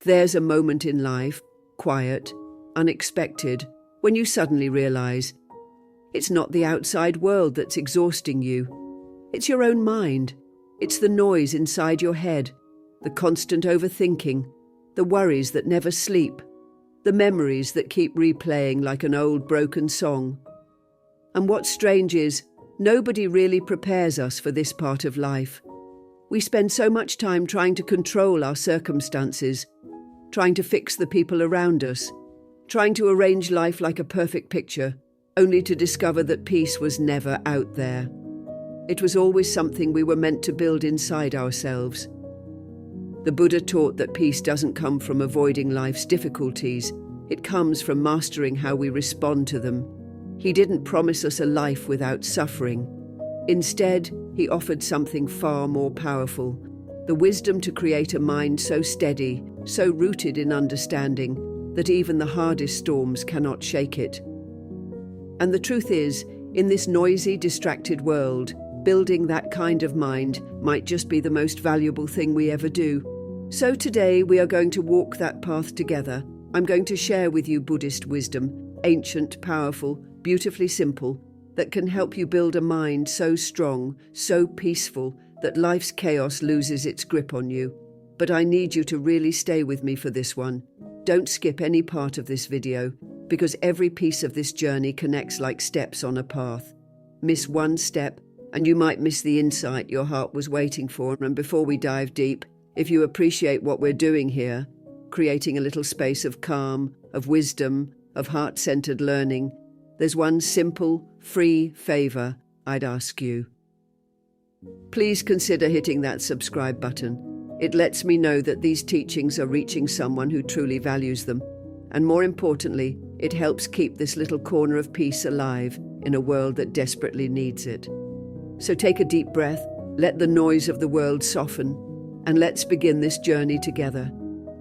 There's a moment in life, quiet, unexpected, when you suddenly realize it's not the outside world that's exhausting you. It's your own mind. It's the noise inside your head, the constant overthinking, the worries that never sleep, the memories that keep replaying like an old broken song. And what's strange is, nobody really prepares us for this part of life. We spend so much time trying to control our circumstances, trying to fix the people around us, trying to arrange life like a perfect picture, only to discover that peace was never out there. It was always something we were meant to build inside ourselves. The Buddha taught that peace doesn't come from avoiding life's difficulties. It comes from mastering how we respond to them. He didn't promise us a life without suffering. Instead, he offered something far more powerful, the wisdom to create a mind so steady, so rooted in understanding, that even the hardest storms cannot shake it. And the truth is, in this noisy, distracted world, building that kind of mind might just be the most valuable thing we ever do. So today we are going to walk that path together. I'm going to share with you Buddhist wisdom, ancient, powerful, beautifully simple, that can help you build a mind so strong, so peaceful, that life's chaos loses its grip on you. But I need you to really stay with me for this one. Don't skip any part of this video, because every piece of this journey connects like steps on a path. Miss one step, and you might miss the insight your heart was waiting for. And before we dive deep, if you appreciate what we're doing here, creating a little space of calm, of wisdom, of heart-centered learning, there's one simple, free favor I'd ask you. Please consider hitting that subscribe button. It lets me know that these teachings are reaching someone who truly values them. And more importantly, it helps keep this little corner of peace alive in a world that desperately needs it. So take a deep breath, let the noise of the world soften, and let's begin this journey together,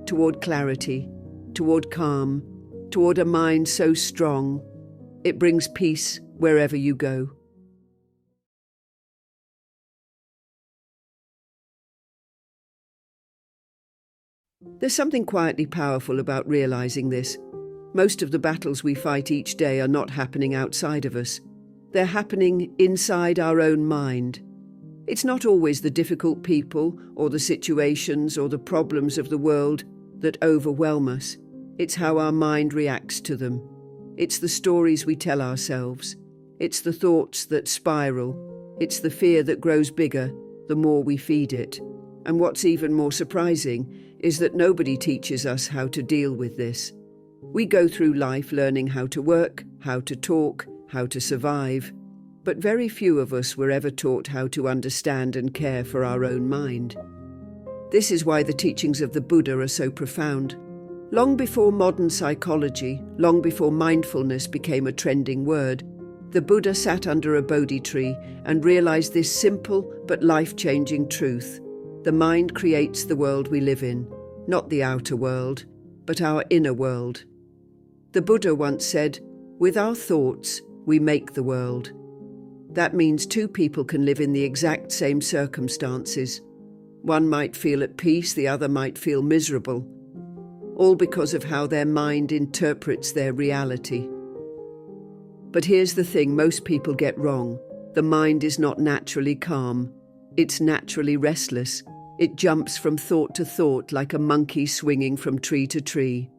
toward clarity, toward calm, toward a mind so strong, it brings peace wherever you go. There's something quietly powerful about realizing this. Most of the battles we fight each day are not happening outside of us. They're happening inside our own mind. It's not always the difficult people or the situations or the problems of the world that overwhelm us. It's how our mind reacts to them. It's the stories we tell ourselves. It's the thoughts that spiral. It's the fear that grows bigger the more we feed it. And what's even more surprising is that nobody teaches us how to deal with this. We go through life learning how to work, how to talk, how to survive, but very few of us were ever taught how to understand and care for our own mind. This is why the teachings of the Buddha are so profound. Long before modern psychology, long before mindfulness became a trending word, the Buddha sat under a Bodhi tree and realized this simple but life-changing truth. The mind creates the world we live in, not the outer world, but our inner world. The Buddha once said, "With our thoughts, we make the world." That means two people can live in the exact same circumstances. One might feel at peace, the other might feel miserable, all because of how their mind interprets their reality. But here's the thing most people get wrong. The mind is not naturally calm. It's naturally restless. It jumps from thought to thought like a monkey swinging from tree to tree.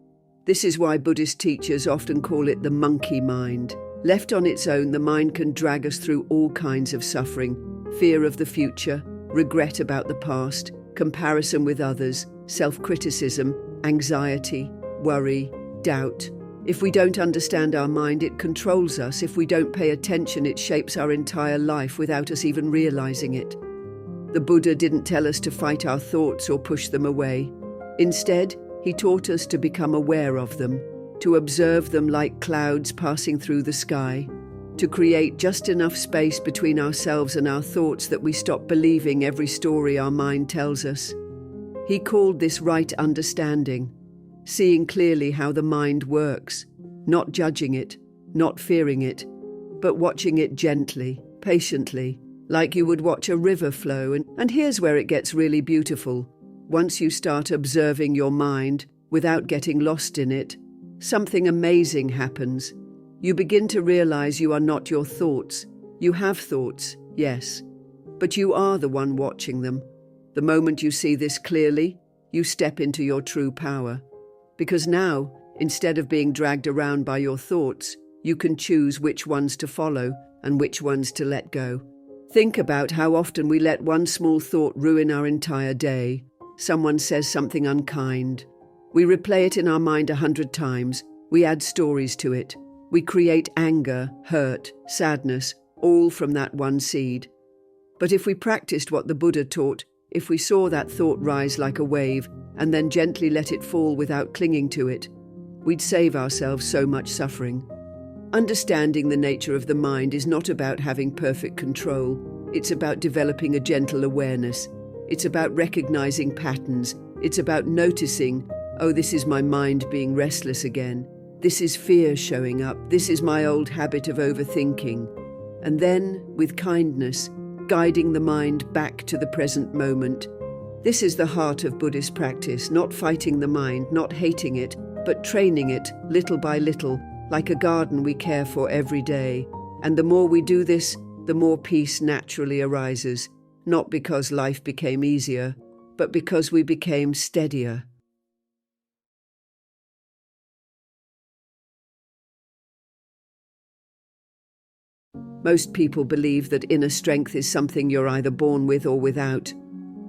This is why Buddhist teachers often call it the monkey mind. Left on its own, the mind can drag us through all kinds of suffering: fear of the future, regret about the past, comparison with others, self-criticism, anxiety, worry, doubt. If we don't understand our mind, it controls us. If we don't pay attention, it shapes our entire life without us even realizing it. The Buddha didn't tell us to fight our thoughts or push them away. Instead, he taught us to become aware of them, to observe them like clouds passing through the sky, to create just enough space between ourselves and our thoughts that we stop believing every story our mind tells us. He called this right understanding, seeing clearly how the mind works, not judging it, not fearing it, but watching it gently, patiently, like you would watch a river flow. And here's where it gets really beautiful. Once you start observing your mind, without getting lost in it, something amazing happens. You begin to realize you are not your thoughts. You have thoughts, yes, but you are the one watching them. The moment you see this clearly, you step into your true power. Because now, instead of being dragged around by your thoughts, you can choose which ones to follow and which ones to let go. Think about how often we let one small thought ruin our entire day. Someone says something unkind. We replay it in our mind 100 times. We add stories to it. We create anger, hurt, sadness, all from that one seed. But if we practiced what the Buddha taught, if we saw that thought rise like a wave and then gently let it fall without clinging to it, we'd save ourselves so much suffering. Understanding the nature of the mind is not about having perfect control. It's about developing a gentle awareness. It's about recognizing patterns. It's about noticing, oh, this is my mind being restless again. This is fear showing up. This is my old habit of overthinking. And then, with kindness, guiding the mind back to the present moment. This is the heart of Buddhist practice, not fighting the mind, not hating it, but training it little by little, like a garden we care for every day. And the more we do this, the more peace naturally arises, not because life became easier, but because we became steadier. Most people believe that inner strength is something you're either born with or without.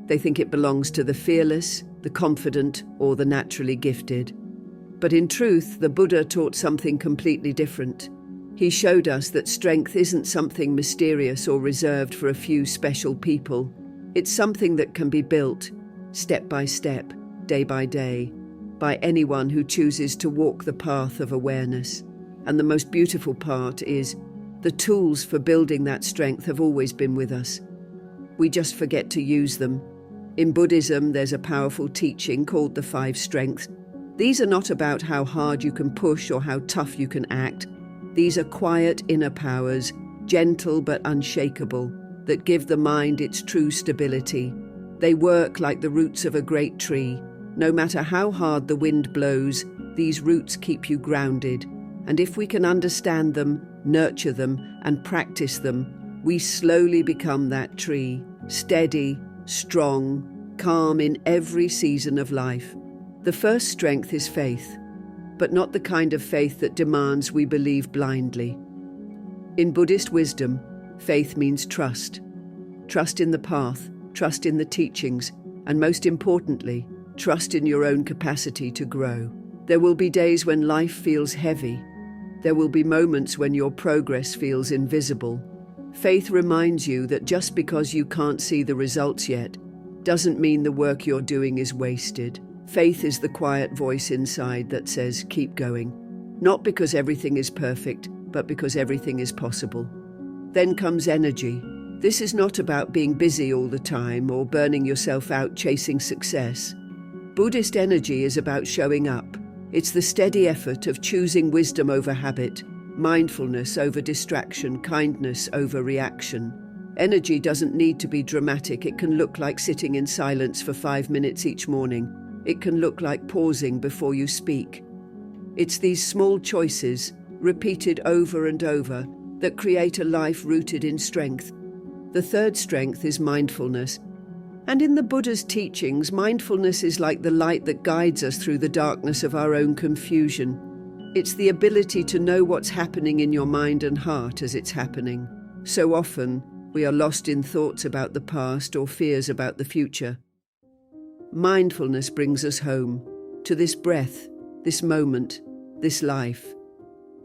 They think it belongs to the fearless, the confident, or the naturally gifted. But in truth, the Buddha taught something completely different. He showed us that strength isn't something mysterious or reserved for a few special people. It's something that can be built, step by step, day by day, by anyone who chooses to walk the path of awareness. And the most beautiful part is, the tools for building that strength have always been with us. We just forget to use them. In Buddhism, there's a powerful teaching called the 5 strengths. These are not about how hard you can push or how tough you can act. These are quiet inner powers, gentle but unshakable, that give the mind its true stability. They work like the roots of a great tree. No matter how hard the wind blows, these roots keep you grounded. And if we can understand them, nurture them, and practice them, we slowly become that tree, steady, strong, calm in every season of life. The first strength is faith, but not the kind of faith that demands we believe blindly. In Buddhist wisdom, faith means trust. Trust in the path, trust in the teachings, and most importantly, trust in your own capacity to grow. There will be days when life feels heavy. There will be moments when your progress feels invisible. Faith reminds you that just because you can't see the results yet, doesn't mean the work you're doing is wasted. Faith is the quiet voice inside that says, keep going. Not because everything is perfect, but because everything is possible. Then comes energy. This is not about being busy all the time or burning yourself out chasing success. Buddhist energy is about showing up. It's the steady effort of choosing wisdom over habit, mindfulness over distraction, kindness over reaction. Energy doesn't need to be dramatic. It can look like sitting in silence for 5 minutes each morning. It can look like pausing before you speak. It's these small choices, repeated over and over, that create a life rooted in strength. The third strength is mindfulness. And in the Buddha's teachings, mindfulness is like the light that guides us through the darkness of our own confusion. It's the ability to know what's happening in your mind and heart as it's happening. So often, we are lost in thoughts about the past or fears about the future. Mindfulness brings us home, to this breath, this moment, this life.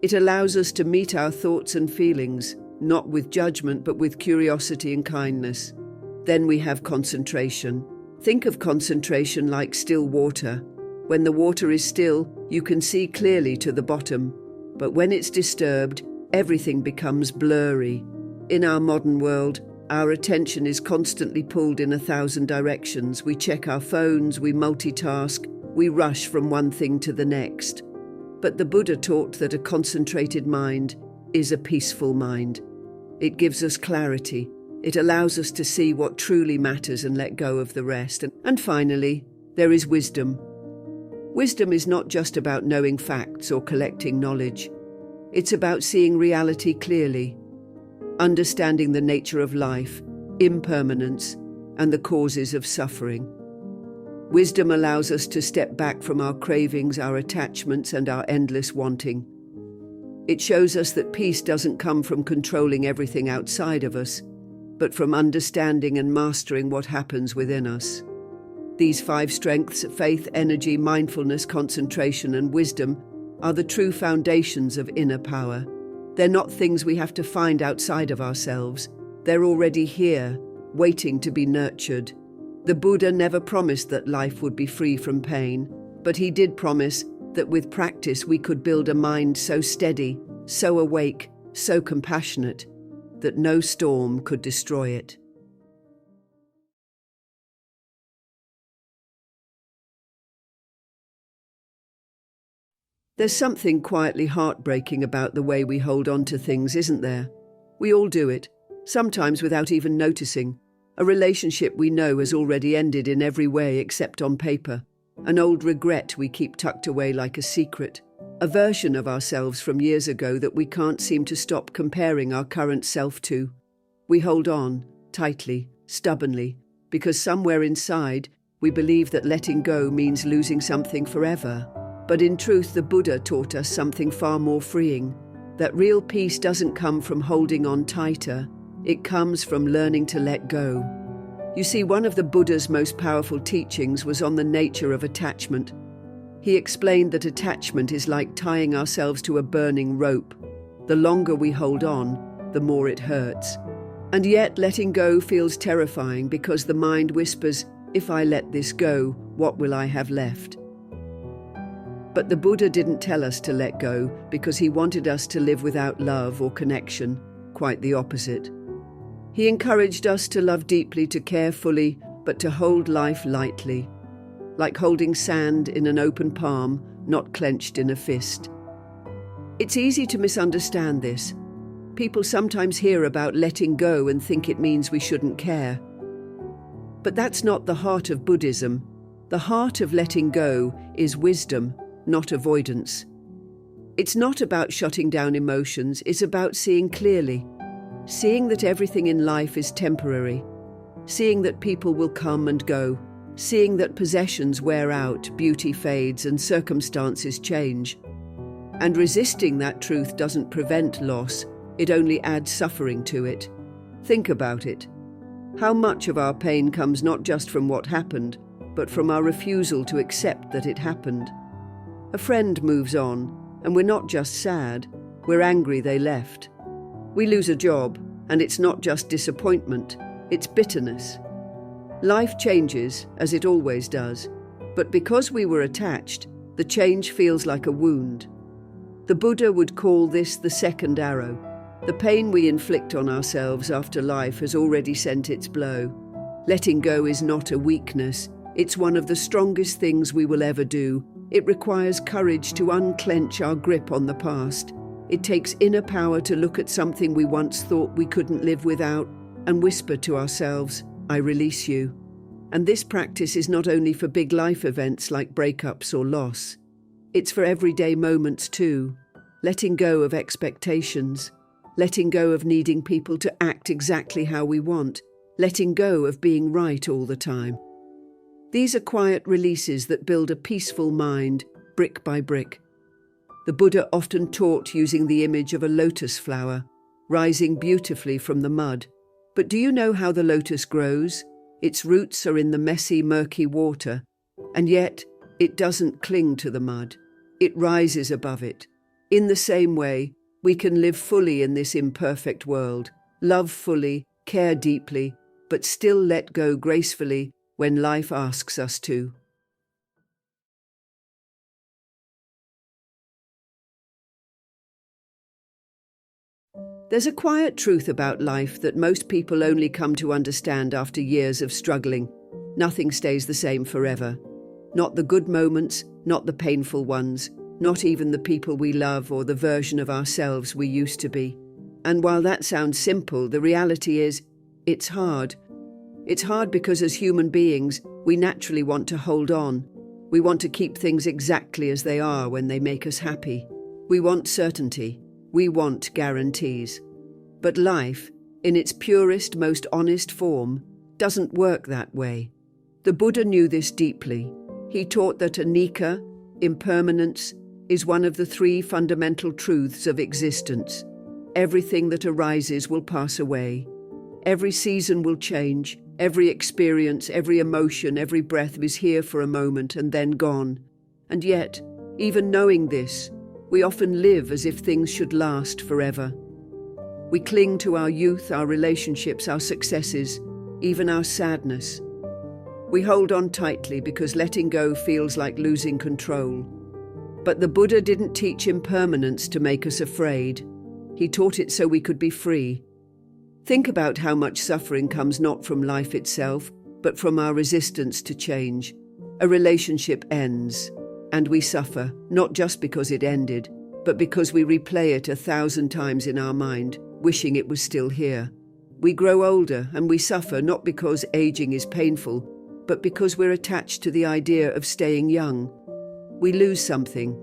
It allows us to meet our thoughts and feelings, not with judgment but with curiosity and kindness. Then we have concentration. Think of concentration like still water. When the water is still, you can see clearly to the bottom. But when it's disturbed, everything becomes blurry. In our modern world, our attention is constantly pulled in 1,000 directions. We check our phones, we multitask, we rush from one thing to the next. But the Buddha taught that a concentrated mind is a peaceful mind. It gives us clarity. It allows us to see what truly matters and let go of the rest. And finally, there is wisdom. Wisdom is not just about knowing facts or collecting knowledge. It's about seeing reality clearly, understanding the nature of life, impermanence, and the causes of suffering. Wisdom allows us to step back from our cravings, our attachments, and our endless wanting. It shows us that peace doesn't come from controlling everything outside of us, but from understanding and mastering what happens within us. These 5 strengths, faith, energy, mindfulness, concentration, and wisdom, are the true foundations of inner power. They're not things we have to find outside of ourselves. They're already here, waiting to be nurtured. The Buddha never promised that life would be free from pain, but he did promise that with practice we could build a mind so steady, so awake, so compassionate, that no storm could destroy it. There's something quietly heartbreaking about the way we hold on to things, isn't there? We all do it, sometimes without even noticing. A relationship we know has already ended in every way except on paper. An old regret we keep tucked away like a secret. A version of ourselves from years ago that we can't seem to stop comparing our current self to. We hold on, tightly, stubbornly, because somewhere inside we believe that letting go means losing something forever. But in truth, the Buddha taught us something far more freeing. That real peace doesn't come from holding on tighter. It comes from learning to let go. You see, one of the Buddha's most powerful teachings was on the nature of attachment. He explained that attachment is like tying ourselves to a burning rope. The longer we hold on, the more it hurts. And yet letting go feels terrifying because the mind whispers, "If I let this go, what will I have left?" But the Buddha didn't tell us to let go because he wanted us to live without love or connection. Quite the opposite. He encouraged us to love deeply, to care fully, but to hold life lightly. Like holding sand in an open palm, not clenched in a fist. It's easy to misunderstand this. People sometimes hear about letting go and think it means we shouldn't care. But that's not the heart of Buddhism. The heart of letting go is wisdom, not avoidance. It's not about shutting down emotions, it's about seeing clearly. Seeing that everything in life is temporary. Seeing that people will come and go. Seeing that possessions wear out, beauty fades, and circumstances change. And resisting that truth doesn't prevent loss, it only adds suffering to it. Think about it. How much of our pain comes not just from what happened, but from our refusal to accept that it happened? A friend moves on, and we're not just sad, we're angry they left. We lose a job, and it's not just disappointment, it's bitterness. Life changes, as it always does, but because we were attached, the change feels like a wound. The Buddha would call this the second arrow. The pain we inflict on ourselves after life has already sent its blow. Letting go is not a weakness, it's one of the strongest things we will ever do. It requires courage to unclench our grip on the past. It takes inner power to look at something we once thought we couldn't live without and whisper to ourselves, "I release you." And this practice is not only for big life events like breakups or loss. It's for everyday moments too. Letting go of expectations. Letting go of needing people to act exactly how we want. Letting go of being right all the time. These are quiet releases that build a peaceful mind, brick by brick. The Buddha often taught using the image of a lotus flower, rising beautifully from the mud. But do you know how the lotus grows? Its roots are in the messy, murky water, and yet it doesn't cling to the mud. It rises above it. In the same way, we can live fully in this imperfect world, love fully, care deeply, but still let go gracefully when life asks us to. There's a quiet truth about life that most people only come to understand after years of struggling. Nothing stays the same forever. Not the good moments, not the painful ones, not even the people we love or the version of ourselves we used to be. And while that sounds simple, the reality is, it's hard. It's hard because as human beings, we naturally want to hold on. We want to keep things exactly as they are when they make us happy. We want certainty. We want guarantees. But life, in its purest, most honest form, doesn't work that way. The Buddha knew this deeply. He taught that anicca, impermanence, is one of the three fundamental truths of existence. Everything that arises will pass away. Every season will change. Every experience, every emotion, every breath is here for a moment and then gone. And yet, even knowing this, we often live as if things should last forever. We cling to our youth, our relationships, our successes, even our sadness. We hold on tightly because letting go feels like losing control. But the Buddha didn't teach impermanence to make us afraid. He taught it so we could be free. Think about how much suffering comes not from life itself, but from our resistance to change. A relationship ends, and we suffer, not just because it ended, but because we replay it 1,000 times in our mind, wishing it was still here. We grow older, and we suffer not because aging is painful, but because we're attached to the idea of staying young. We lose something,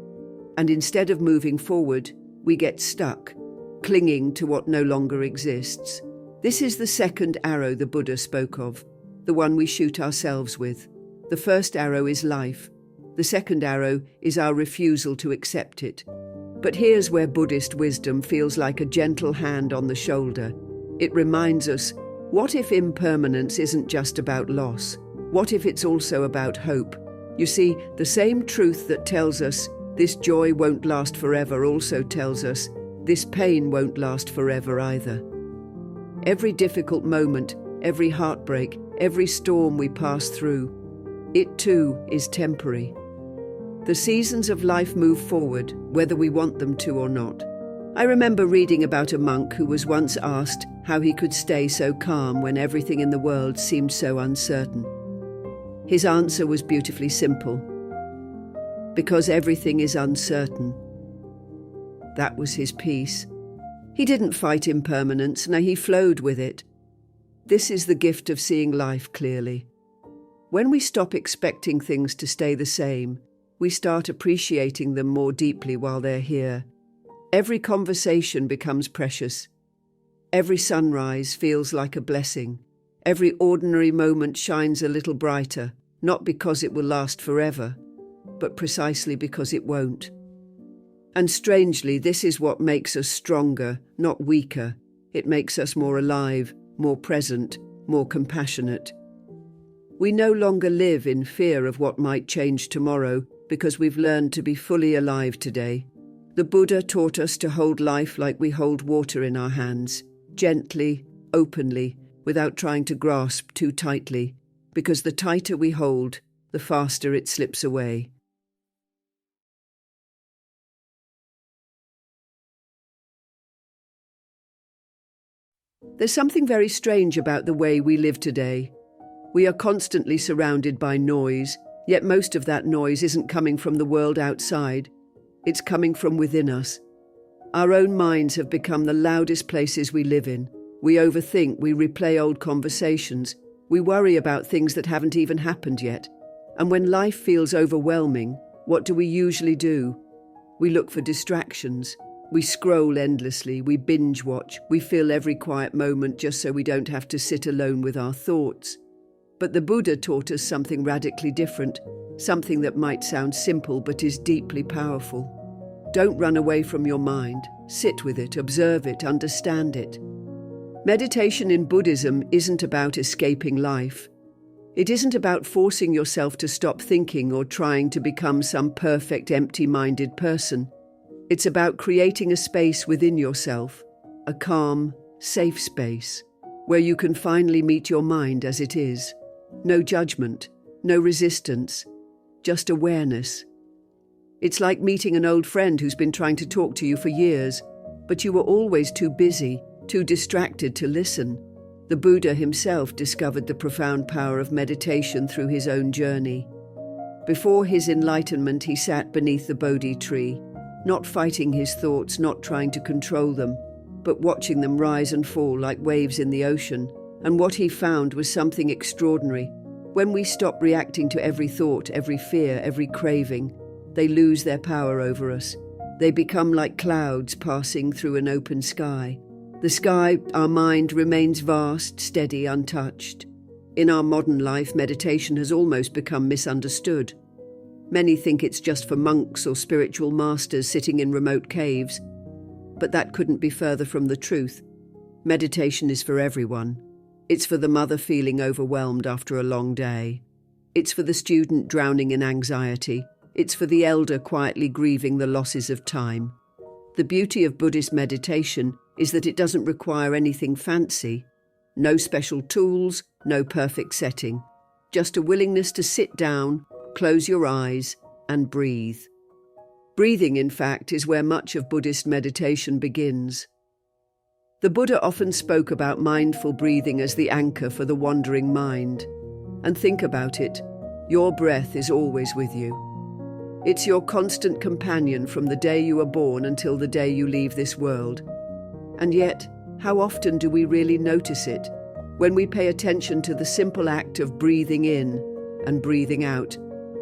and instead of moving forward, we get stuck, clinging to what no longer exists. This is the second arrow the Buddha spoke of, the one we shoot ourselves with. The first arrow is life. The second arrow is our refusal to accept it. But here's where Buddhist wisdom feels like a gentle hand on the shoulder. It reminds us, what if impermanence isn't just about loss? What if it's also about hope? You see, the same truth that tells us this joy won't last forever also tells us this pain won't last forever either. Every difficult moment, every heartbreak, every storm we pass through, it too is temporary. The seasons of life move forward, whether we want them to or not. I remember reading about a monk who was once asked how he could stay so calm when everything in the world seemed so uncertain. His answer was beautifully simple. Because everything is uncertain. That was his peace. He didn't fight impermanence, no, he flowed with it. This is the gift of seeing life clearly. When we stop expecting things to stay the same, we start appreciating them more deeply while they're here. Every conversation becomes precious. Every sunrise feels like a blessing. Every ordinary moment shines a little brighter, not because it will last forever, but precisely because it won't. And strangely, this is what makes us stronger, not weaker. It makes us more alive, more present, more compassionate. We no longer live in fear of what might change tomorrow because we've learned to be fully alive today. The Buddha taught us to hold life like we hold water in our hands, gently, openly, without trying to grasp too tightly, because the tighter we hold, the faster it slips away. There's something very strange about the way we live today. We are constantly surrounded by noise, yet most of that noise isn't coming from the world outside. It's coming from within us. Our own minds have become the loudest places we live in. We overthink, we replay old conversations, we worry about things that haven't even happened yet. And when life feels overwhelming, what do we usually do? We look for distractions. We scroll endlessly, we binge watch, we fill every quiet moment just so we don't have to sit alone with our thoughts. But the Buddha taught us something radically different, something that might sound simple but is deeply powerful. Don't run away from your mind. Sit with it, observe it, understand it. Meditation in Buddhism isn't about escaping life. It isn't about forcing yourself to stop thinking or trying to become some perfect, empty-minded person. It's about creating a space within yourself, a calm, safe space, where you can finally meet your mind as it is. No judgment, no resistance, just awareness. It's like meeting an old friend who's been trying to talk to you for years, but you were always too busy, too distracted to listen. The Buddha himself discovered the profound power of meditation through his own journey. Before his enlightenment, he sat beneath the Bodhi tree, not fighting his thoughts, not trying to control them, but watching them rise and fall like waves in the ocean. And what he found was something extraordinary. When we stop reacting to every thought, every fear, every craving, they lose their power over us. They become like clouds passing through an open sky. The sky, our mind, remains vast, steady, untouched. In our modern life, meditation has almost become misunderstood. Many think it's just for monks or spiritual masters sitting in remote caves, but that couldn't be further from the truth. Meditation is for everyone. It's for the mother feeling overwhelmed after a long day. It's for the student drowning in anxiety. It's for the elder quietly grieving the losses of time. The beauty of Buddhist meditation is that it doesn't require anything fancy. No special tools, no perfect setting. Just a willingness to sit down, close your eyes, and breathe. Breathing, in fact, is where much of Buddhist meditation begins. The Buddha often spoke about mindful breathing as the anchor for the wandering mind. And think about it, your breath is always with you. It's your constant companion from the day you are born until the day you leave this world. And yet, how often do we really notice it? When we pay attention to the simple act of breathing in and breathing out,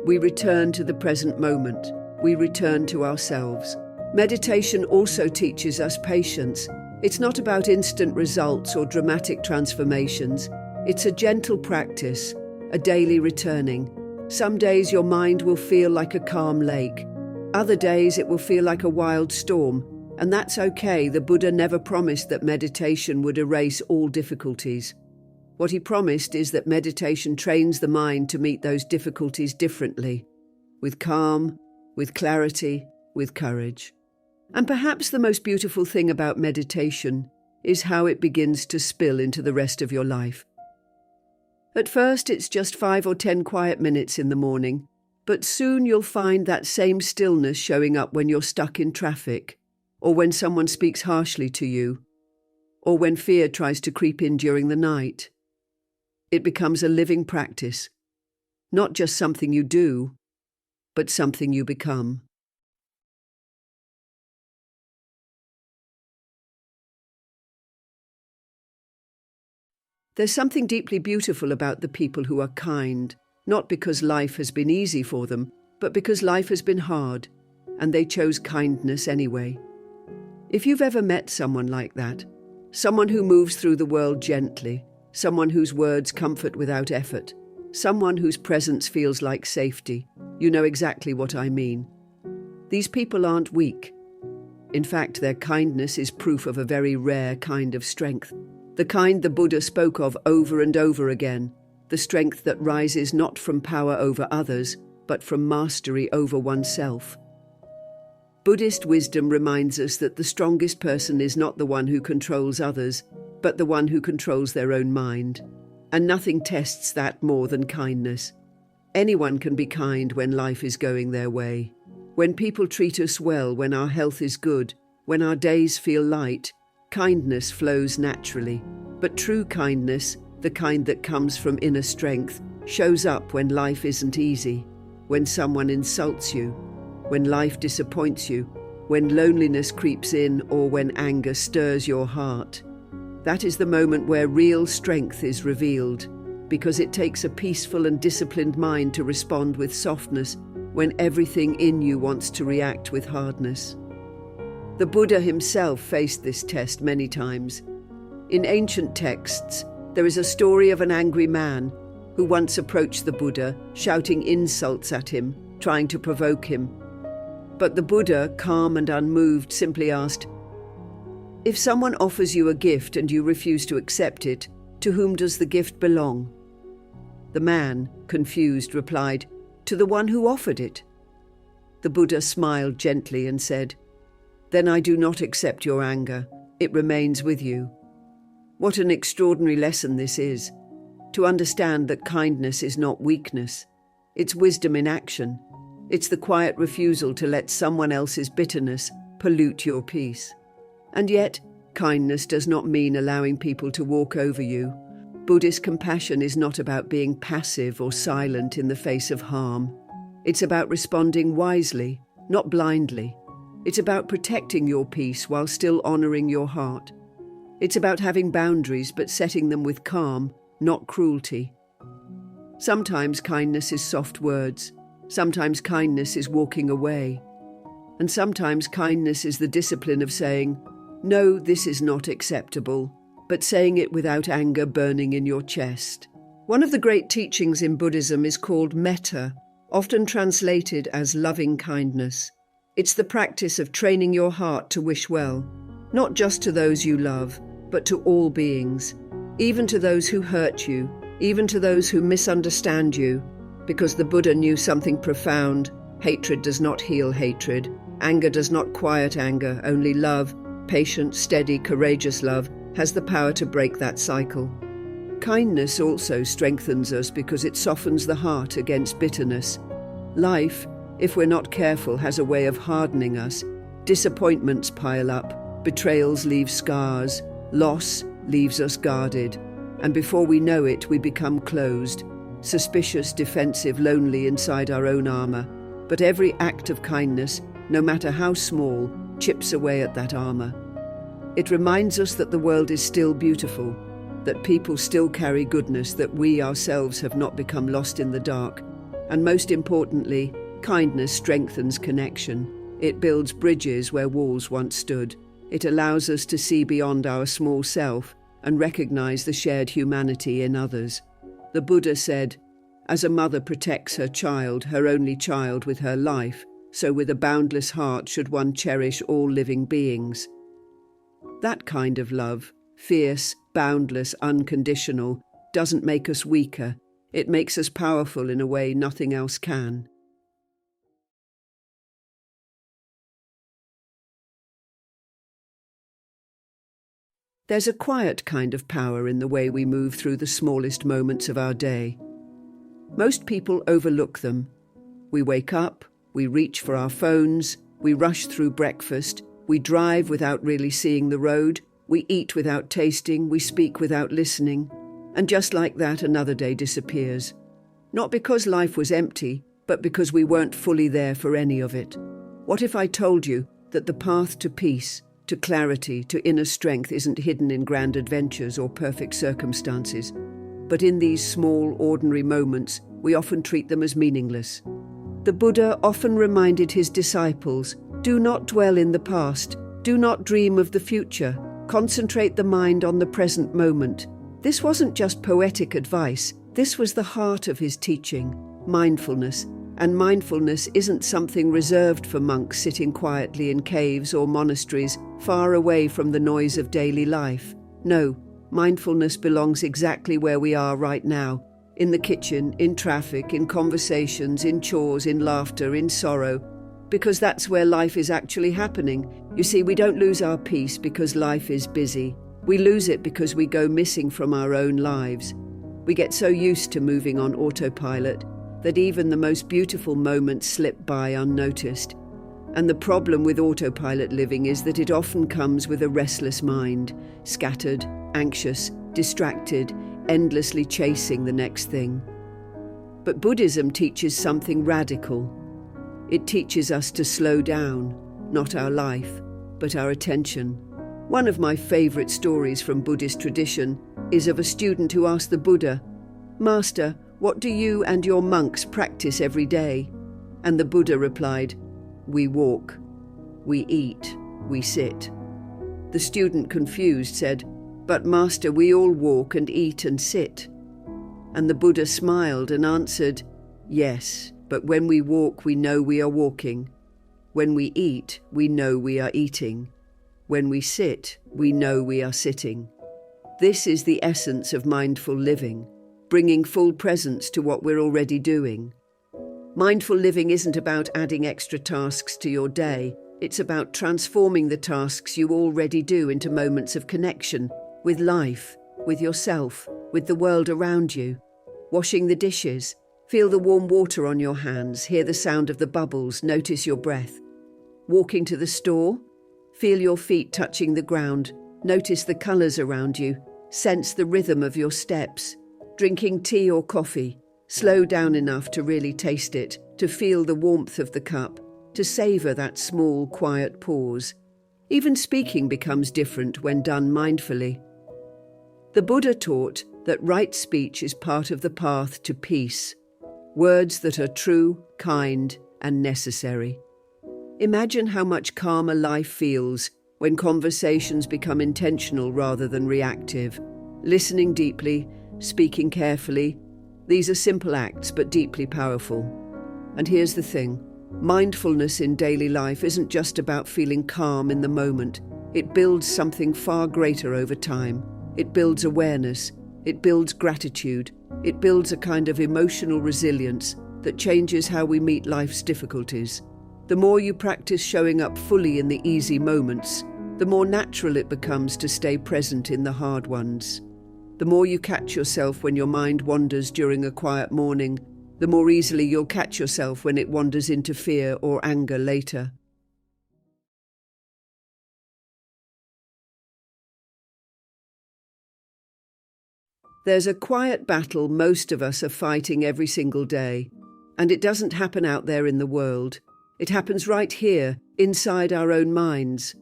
we return to the present moment. We return to ourselves. Meditation also teaches us patience. It's not about instant results or dramatic transformations. It's a gentle practice, a daily returning. Some days your mind will feel like a calm lake. Other days it will feel like a wild storm. And that's okay. The Buddha never promised that meditation would erase all difficulties. What he promised is that meditation trains the mind to meet those difficulties differently, with calm, with clarity, with courage. And perhaps the most beautiful thing about meditation is how it begins to spill into the rest of your life. At first, it's just 5 or 10 quiet minutes in the morning, but soon you'll find that same stillness showing up when you're stuck in traffic, or when someone speaks harshly to you, or when fear tries to creep in during the night. It becomes a living practice, not just something you do, but something you become. There's something deeply beautiful about the people who are kind, not because life has been easy for them, but because life has been hard, and they chose kindness anyway. If you've ever met someone like that, someone who moves through the world gently, someone whose words comfort without effort, someone whose presence feels like safety, you know exactly what I mean. These people aren't weak. In fact, their kindness is proof of a very rare kind of strength. The kind the Buddha spoke of over and over again, the strength that rises not from power over others, but from mastery over oneself. Buddhist wisdom reminds us that the strongest person is not the one who controls others, but the one who controls their own mind. And nothing tests that more than kindness. Anyone can be kind when life is going their way. When people treat us well, when our health is good, when our days feel light, kindness flows naturally. But true kindness, the kind that comes from inner strength, shows up when life isn't easy, when someone insults you, when life disappoints you, when loneliness creeps in, or when anger stirs your heart. That is the moment where real strength is revealed, because it takes a peaceful and disciplined mind to respond with softness when everything in you wants to react with hardness. The Buddha himself faced this test many times. In ancient texts, there is a story of an angry man who once approached the Buddha, shouting insults at him, trying to provoke him. But the Buddha, calm and unmoved, simply asked, "If someone offers you a gift and you refuse to accept it, to whom does the gift belong?" The man, confused, replied, "To the one who offered it." The Buddha smiled gently and said, "Then I do not accept your anger. It remains with you." What an extraordinary lesson this is, to understand that kindness is not weakness. It's wisdom in action. It's the quiet refusal to let someone else's bitterness pollute your peace. And yet, kindness does not mean allowing people to walk over you. Buddhist compassion is not about being passive or silent in the face of harm. It's about responding wisely, not blindly. It's about protecting your peace while still honoring your heart. It's about having boundaries but setting them with calm, not cruelty. Sometimes kindness is soft words. Sometimes kindness is walking away. And sometimes kindness is the discipline of saying, "No, this is not acceptable," but saying it without anger burning in your chest. One of the great teachings in Buddhism is called metta, often translated as loving kindness. It's the practice of training your heart to wish well, not just to those you love, but to all beings, even to those who hurt you, even to those who misunderstand you, because the Buddha knew something profound. Hatred does not heal hatred. Anger does not quiet anger. Only love, patient, steady, courageous love, has the power to break that cycle. Kindness also strengthens us because it softens the heart against bitterness. Life, if we're not careful, has a way of hardening us. Disappointments pile up, betrayals leave scars, loss leaves us guarded, and before we know it, we become closed, suspicious, defensive, lonely inside our own armor. But every act of kindness, no matter how small, chips away at that armor. It reminds us that the world is still beautiful, that people still carry goodness, that we ourselves have not become lost in the dark. And most importantly, kindness strengthens connection. It builds bridges where walls once stood. It allows us to see beyond our small self and recognize the shared humanity in others. The Buddha said, "As a mother protects her child, her only child, with her life, so with a boundless heart should one cherish all living beings." That kind of love, fierce, boundless, unconditional, doesn't make us weaker. It makes us powerful in a way nothing else can. There's a quiet kind of power in the way we move through the smallest moments of our day. Most people overlook them. We wake up, we reach for our phones, we rush through breakfast, we drive without really seeing the road, we eat without tasting, we speak without listening, and just like that, another day disappears. Not because life was empty, but because we weren't fully there for any of it. What if I told you that the path to peace, to clarity, to inner strength isn't hidden in grand adventures or perfect circumstances, but in these small, ordinary moments, we often treat them as meaningless. The Buddha often reminded his disciples, "Do not dwell in the past, do not dream of the future, concentrate the mind on the present moment." This wasn't just poetic advice, this was the heart of his teaching, mindfulness. And mindfulness isn't something reserved for monks sitting quietly in caves or monasteries, far away from the noise of daily life. No, mindfulness belongs exactly where we are right now, in the kitchen, in traffic, in conversations, in chores, in laughter, in sorrow, because that's where life is actually happening. You see, we don't lose our peace because life is busy. We lose it because we go missing from our own lives. We get so used to moving on autopilot that even the most beautiful moments slip by unnoticed. And the problem with autopilot living is that it often comes with a restless mind, scattered, anxious, distracted, endlessly chasing the next thing. But Buddhism teaches something radical. It teaches us to slow down, not our life, but our attention. One of my favorite stories from Buddhist tradition is of a student who asked the Buddha, "Master, what do you and your monks practice every day?" And the Buddha replied, "We walk, we eat, we sit." The student, confused, said, "But Master, we all walk and eat and sit." And the Buddha smiled and answered, "Yes, but when we walk, we know we are walking. When we eat, we know we are eating. When we sit, we know we are sitting." This is the essence of mindful living, bringing full presence to what we're already doing. Mindful living isn't about adding extra tasks to your day. It's about transforming the tasks you already do into moments of connection with life, with yourself, with the world around you. Washing the dishes, feel the warm water on your hands, hear the sound of the bubbles, notice your breath. Walking to the store, feel your feet touching the ground, notice the colours around you, sense the rhythm of your steps. Drinking tea or coffee, slow down enough to really taste it, to feel the warmth of the cup, to savour that small, quiet pause. Even speaking becomes different when done mindfully. The Buddha taught that right speech is part of the path to peace, words that are true, kind, and necessary. Imagine how much calmer life feels when conversations become intentional rather than reactive. Listening deeply, speaking carefully, these are simple acts but deeply powerful. And here's the thing, mindfulness in daily life isn't just about feeling calm in the moment. It builds something far greater over time. It builds awareness, it builds gratitude, it builds a kind of emotional resilience that changes how we meet life's difficulties. The more you practice showing up fully in the easy moments, the more natural it becomes to stay present in the hard ones. The more you catch yourself when your mind wanders during a quiet morning, the more easily you'll catch yourself when it wanders into fear or anger later. There's a quiet battle most of us are fighting every single day, and it doesn't happen out there in the world. It happens right here, inside our own minds.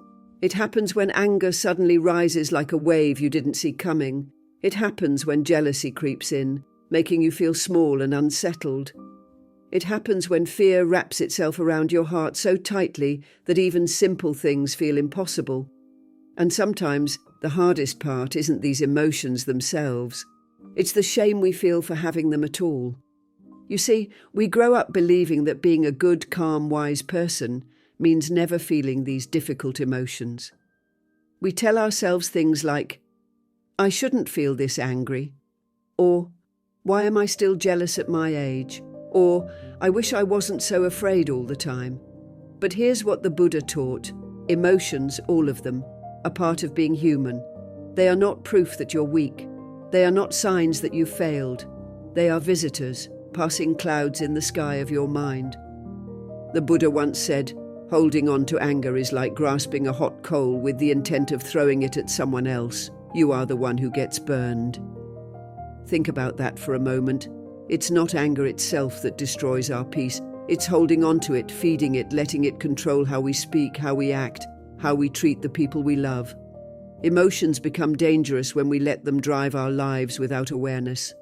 It happens when anger suddenly rises like a wave you didn't see coming. It happens when jealousy creeps in, making you feel small and unsettled. It happens when fear wraps itself around your heart so tightly that even simple things feel impossible. And sometimes the hardest part isn't these emotions themselves. It's the shame we feel for having them at all. You see, we grow up believing that being a good, calm, wise person means never feeling these difficult emotions. We tell ourselves things like, I shouldn't feel this angry, or why am I still jealous at my age, or I wish I wasn't so afraid all the time. But here's what the Buddha taught. Emotions, all of them, are part of being human. They are not proof that you're weak. They are not signs that you failed. They are visitors, passing clouds in the sky of your mind. The Buddha once said, holding on to anger is like grasping a hot coal with the intent of throwing it at someone else. You are the one who gets burned. Think about that for a moment. It's not anger itself that destroys our peace. It's holding on to it, feeding it, letting it control how we speak, how we act, how we treat the people we love. Emotions become dangerous when we let them drive our lives without awareness.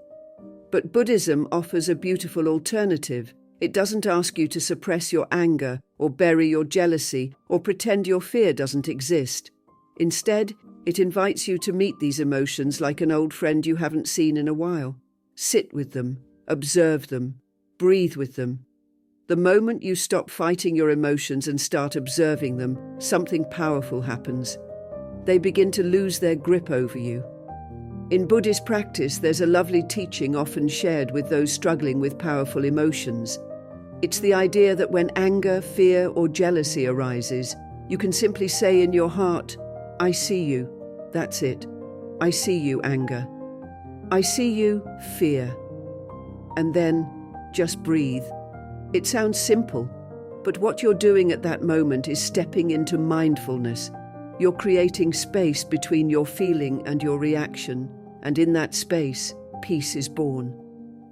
But Buddhism offers a beautiful alternative. It doesn't ask you to suppress your anger or bury your jealousy or pretend your fear doesn't exist. Instead, it invites you to meet these emotions like an old friend you haven't seen in a while. Sit with them, observe them, breathe with them. The moment you stop fighting your emotions and start observing them, something powerful happens. They begin to lose their grip over you. In Buddhist practice, there's a lovely teaching often shared with those struggling with powerful emotions. It's the idea that when anger, fear, or jealousy arises, you can simply say in your heart, I see you. That's it. I see you, anger. I see you, fear. And then, just breathe. It sounds simple, but what you're doing at that moment is stepping into mindfulness. You're creating space between your feeling and your reaction, and in that space, peace is born.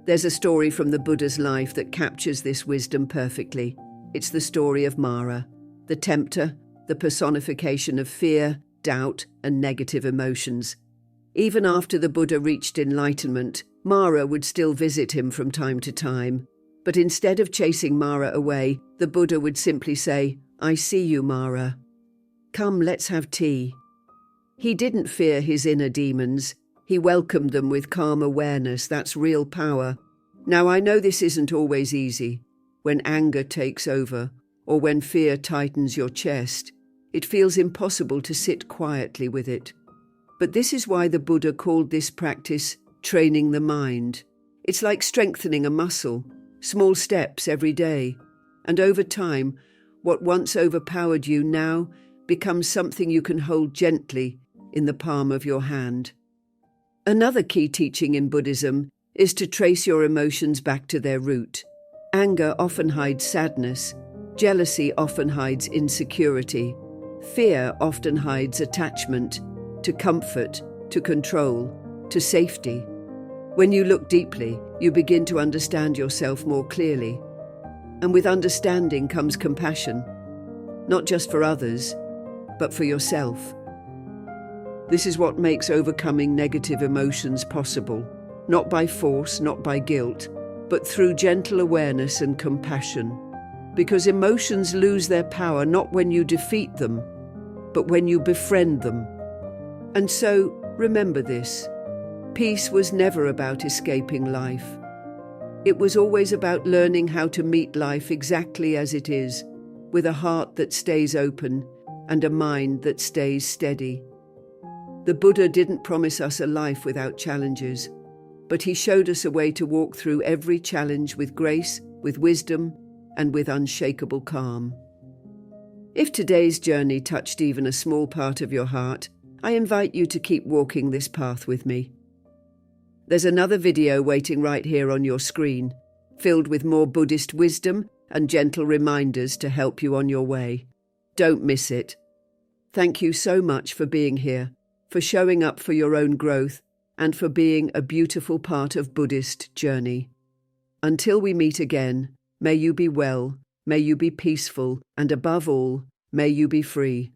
There's a story from the Buddha's life that captures this wisdom perfectly. It's the story of Mara, the tempter, the personification of fear, doubt, and negative emotions. Even after the Buddha reached enlightenment, Mara would still visit him from time to time. But instead of chasing Mara away, the Buddha would simply say, I see you, Mara. Come, let's have tea. He didn't fear his inner demons. He welcomed them with calm awareness. That's real power. Now, I know this isn't always easy. When anger takes over, or when fear tightens your chest, it feels impossible to sit quietly with it. But this is why the Buddha called this practice training the mind. It's like strengthening a muscle, small steps every day. And over time, what once overpowered you now becomes something you can hold gently in the palm of your hand. Another key teaching in Buddhism is to trace your emotions back to their root. Anger often hides sadness. Jealousy often hides insecurity. Fear often hides attachment to comfort, to control, to safety. When you look deeply, you begin to understand yourself more clearly. And with understanding comes compassion, not just for others, but for yourself. This is what makes overcoming negative emotions possible, not by force, not by guilt, but through gentle awareness and compassion. Because emotions lose their power not when you defeat them, but when you befriend them. And so, remember this: peace was never about escaping life. It was always about learning how to meet life exactly as it is, with a heart that stays open and a mind that stays steady. The Buddha didn't promise us a life without challenges, but he showed us a way to walk through every challenge with grace, with wisdom, and with unshakable calm. If today's journey touched even a small part of your heart, I invite you to keep walking this path with me. There's another video waiting right here on your screen, filled with more Buddhist wisdom and gentle reminders to help you on your way. Don't miss it. Thank you so much for being here, for showing up for your own growth, and for being a beautiful part of Buddhist journey. Until we meet again, may you be well, may you be peaceful, and above all, may you be free.